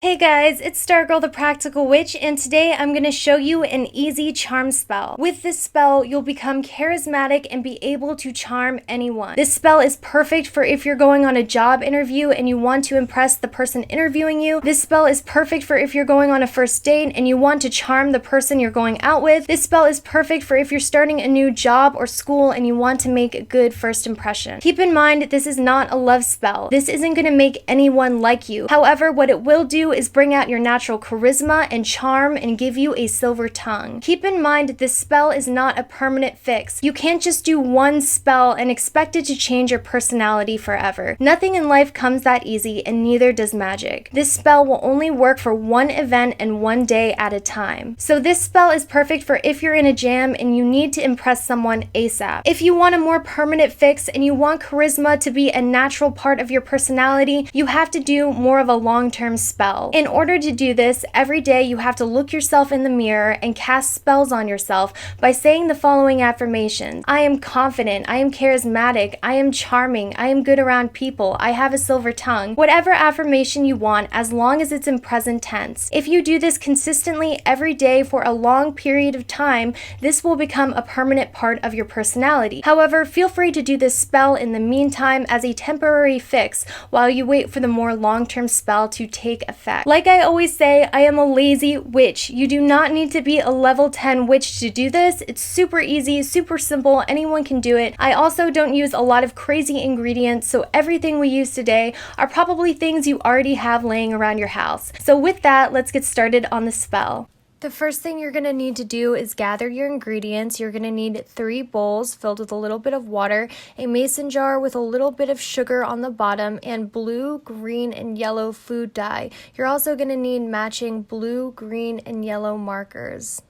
Hey guys, it's Stargirl.thepracticalwitch, and today I'm going to show you an easy charm spell. With this spell, you'll become charismatic and be able to charm anyone. This spell is perfect for if you're going on a job interview and you want to impress the person interviewing you. This spell is perfect for if you're going on a first date and you want to charm the person you're going out with. This spell is perfect for if you're starting a new job or school and you want to make a good first impression. Keep in mind, this is not a love spell. This isn't going to make anyone like you. However, what it will do is bring out your natural charisma and charm and give you a silver tongue. Keep in mind, this spell is not a permanent fix. You can't just do one spell and expect it to change your personality forever. Nothing in life comes that easy, and neither does magic. This spell will only work for one event and one day at a time. So this spell is perfect for if you're in a jam and you need to impress someone ASAP. If you want a more permanent fix and you want charisma to be a natural part of your personality, you have to do more of a long-term spell. In order to do this, every day you have to look yourself in the mirror and cast spells on yourself by saying the following affirmations. I am confident, I am charismatic, I am charming, I am good around people, I have a silver tongue. Whatever affirmation you want, as long as it's in present tense. If you do this consistently every day for a long period of time, this will become a permanent part of your personality. However, feel free to do this spell in the meantime as a temporary fix while you wait for the more long-term spell to take effect. Like I always say, I am a lazy witch. You do not need to be a level 10 witch to do this. It's super easy, super simple. Anyone can do it. I also don't use a lot of crazy ingredients, so everything we use today are probably things you already have laying around your house. So with that, let's get started on the spell. The first thing you're going to need to do is gather your ingredients. You're going to need 3 bowls filled with a little bit of water, a mason jar with a little bit of sugar on the bottom, and blue, green, and yellow food dye. You're also going to need matching blue, green, and yellow markers.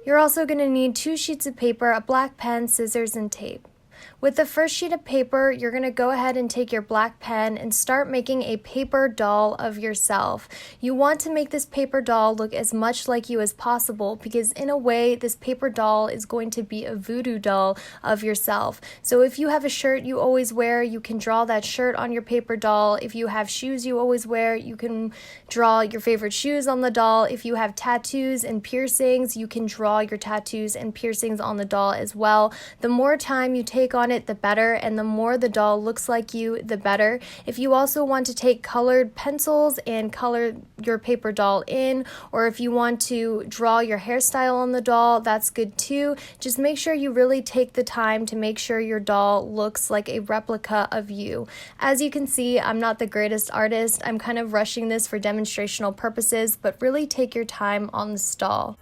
You're also going to need 2 sheets of paper, a black pen, scissors, and tape. With the first sheet of paper, you're going to go ahead and take your black pen and start making a paper doll of yourself. You want to make this paper doll look as much like you as possible because in a way, this paper doll is going to be a voodoo doll of yourself. So if you have a shirt you always wear, you can draw that shirt on your paper doll. If you have shoes you always wear, you can draw your favorite shoes on the doll. If you have tattoos and piercings, you can draw your tattoos and piercings on the doll as well. The more time you take on it, the better, and the more the doll looks like you, the better. If you also want to take colored pencils and color your paper doll in, or if you want to draw your hairstyle on the doll, that's good too. Just make sure you really take the time to make sure your doll looks like a replica of you. As you can see, I'm not the greatest artist. I'm kind of rushing this for demonstrational purposes, but really take your time on this doll.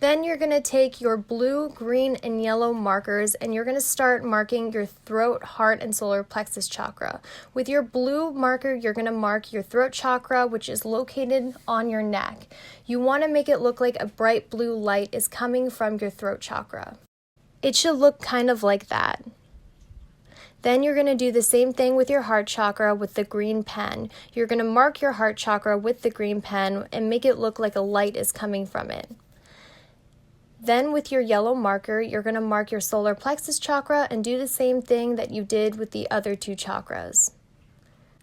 Then you're going to take your blue, green, and yellow markers and you're going to start marking your throat, heart, and solar plexus chakra. With your blue marker, you're going to mark your throat chakra, which is located on your neck. You want to make it look like a bright blue light is coming from your throat chakra. It should look kind of like that. Then you're going to do the same thing with your heart chakra with the green pen. You're going to mark your heart chakra with the green pen and make it look like a light is coming from it. Then with your yellow marker, you're going to mark your solar plexus chakra and do the same thing that you did with the other 2 chakras.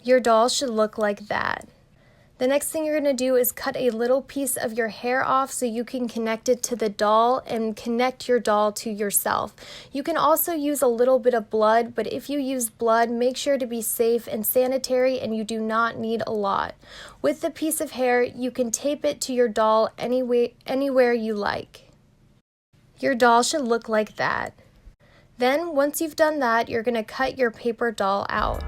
Your doll should look like that. The next thing you're going to do is cut a little piece of your hair off so you can connect it to the doll and connect your doll to yourself. You can also use a little bit of blood, but if you use blood, make sure to be safe and sanitary, and you do not need a lot. With the piece of hair, you can tape it to your doll anywhere you like. Your doll should look like that. Then, once you've done that, you're going to cut your paper doll out.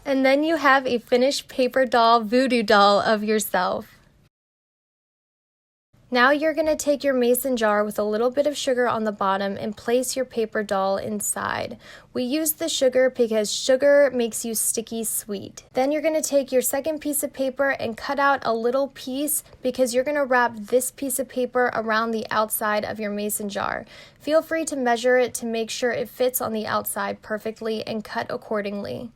And then you have a finished paper doll, voodoo doll of yourself. Now you're going to take your mason jar with a little bit of sugar on the bottom and place your paper doll inside. We use the sugar because sugar makes you sticky sweet. Then you're going to take your second piece of paper and cut out a little piece because you're going to wrap this piece of paper around the outside of your mason jar. Feel free to measure it to make sure it fits on the outside perfectly and cut accordingly.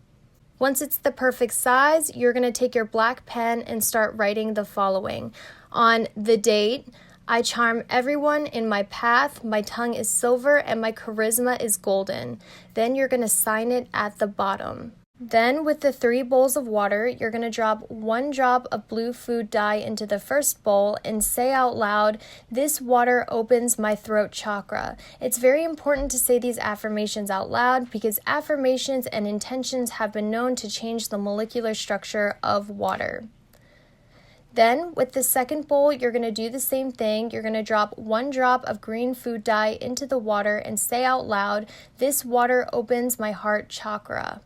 Once it's the perfect size, you're going to take your black pen and start writing the following. On the date, I charm everyone in my path, my tongue is silver, and my charisma is golden. Then you're going to sign it at the bottom. Then with the 3 bowls of water, you're going to drop 1 drop of blue food dye into the first bowl and say out loud, "This water opens my throat chakra." It's very important to say these affirmations out loud because affirmations and intentions have been known to change the molecular structure of water. Then, with the second bowl, you're going to do the same thing. You're going to drop 1 drop of green food dye into the water and say out loud, "This water opens my heart chakra."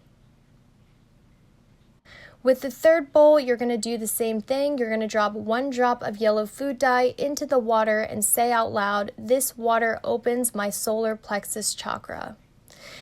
With the third bowl, you're going to do the same thing. You're going to drop 1 drop of yellow food dye into the water and say out loud, "This water opens my solar plexus chakra."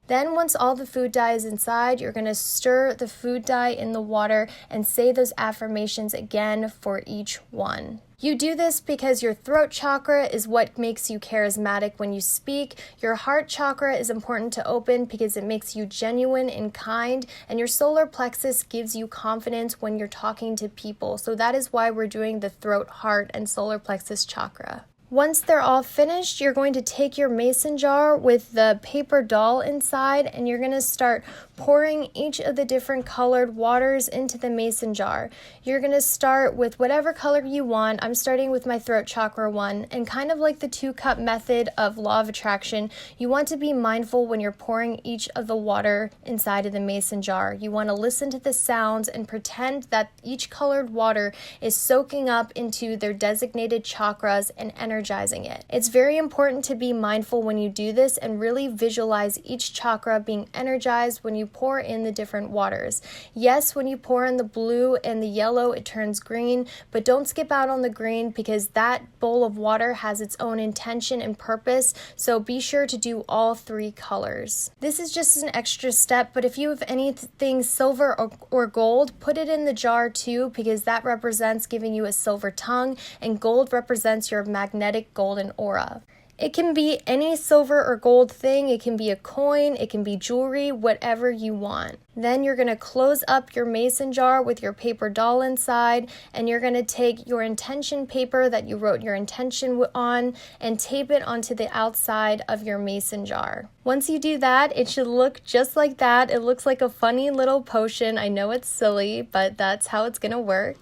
Then once all the food dye is inside, you're going to stir the food dye in the water and say those affirmations again for each one. You do this because your throat chakra is what makes you charismatic when you speak. Your heart chakra is important to open because it makes you genuine and kind, and your solar plexus gives you confidence when you're talking to people. So that is why we're doing the throat, heart, and solar plexus chakra. Once they're all finished, you're going to take your mason jar with the paper doll inside and you're going to start pouring each of the different colored waters into the mason jar. You're going to start with whatever color you want. I'm starting with my throat chakra one, and kind of like the 2-cup method of law of attraction, you want to be mindful when you're pouring each of the water inside of the mason jar. You want to listen to the sounds and pretend that each colored water is soaking up into their designated chakras and energizing it. It's very important to be mindful when you do this and really visualize each chakra being energized when you pour in the different waters. Yes, when you pour in the blue and the yellow, it turns green, but don't skip out on the green because that bowl of water has its own intention and purpose, so be sure to do all 3 colors. This is just an extra step, but if you have anything silver or gold, put it in the jar too because that represents giving you a silver tongue, and gold represents your magnetic golden aura. It can be any silver or gold thing, it can be a coin, it can be jewelry, whatever you want. Then you're going to close up your mason jar with your paper doll inside, and you're going to take your intention paper that you wrote your intention on and tape it onto the outside of your mason jar. Once you do that, it should look just like that. It looks like a funny little potion. I know it's silly, but that's how it's going to work.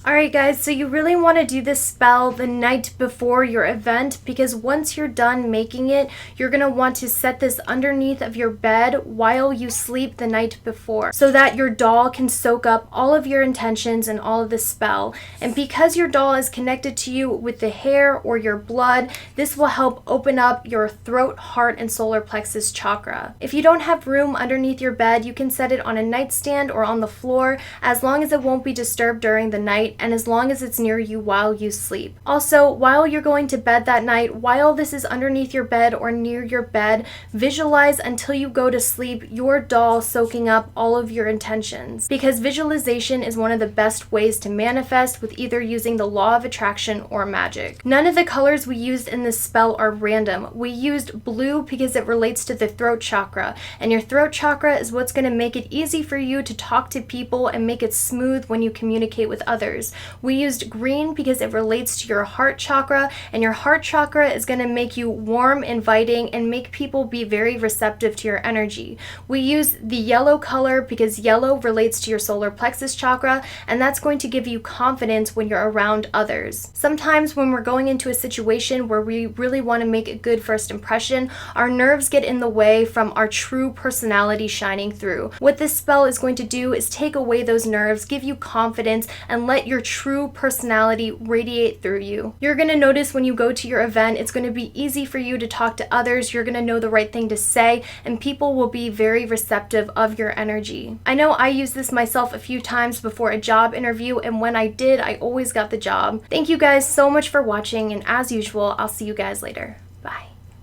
Alright guys, so you really want to do this spell the night before your event because once you're done making it, you're going to want to set this underneath of your bed while you sleep the night before so that your doll can soak up all of your intentions and all of the spell. And because your doll is connected to you with the hair or your blood, this will help open up your throat, heart, and solar plexus chakra. If you don't have room underneath your bed, you can set it on a nightstand or on the floor as long as it won't be disturbed during the night and as long as it's near you while you sleep. Also, while you're going to bed that night, while this is underneath your bed or near your bed, visualize until you go to sleep your doll soaking up all of your intentions because visualization is one of the best ways to manifest with either using the law of attraction or magic. None of the colors we used in this spell are random. We used blue because it relates to the throat chakra, and your throat chakra is what's going to make it easy for you to talk to people and make it smooth when you communicate with others. We used green because it relates to your heart chakra, and your heart chakra is going to make you warm, inviting, and make people be very receptive to your energy. We used the yellow color because yellow relates to your solar plexus chakra, and that's going to give you confidence when you're around others. Sometimes when we're going into a situation where we really want to make a good first impression, our nerves get in the way from our true personality shining through. What this spell is going to do is take away those nerves, give you confidence, and let let your true personality radiate through you. You're going to notice when you go to your event, it's going to be easy for you to talk to others. You're going to know the right thing to say, and people will be very receptive of your energy. I know I used this myself a few times before a job interview, and when I did, I always got the job. Thank you guys so much for watching, and as usual, I'll see you guys later. Bye.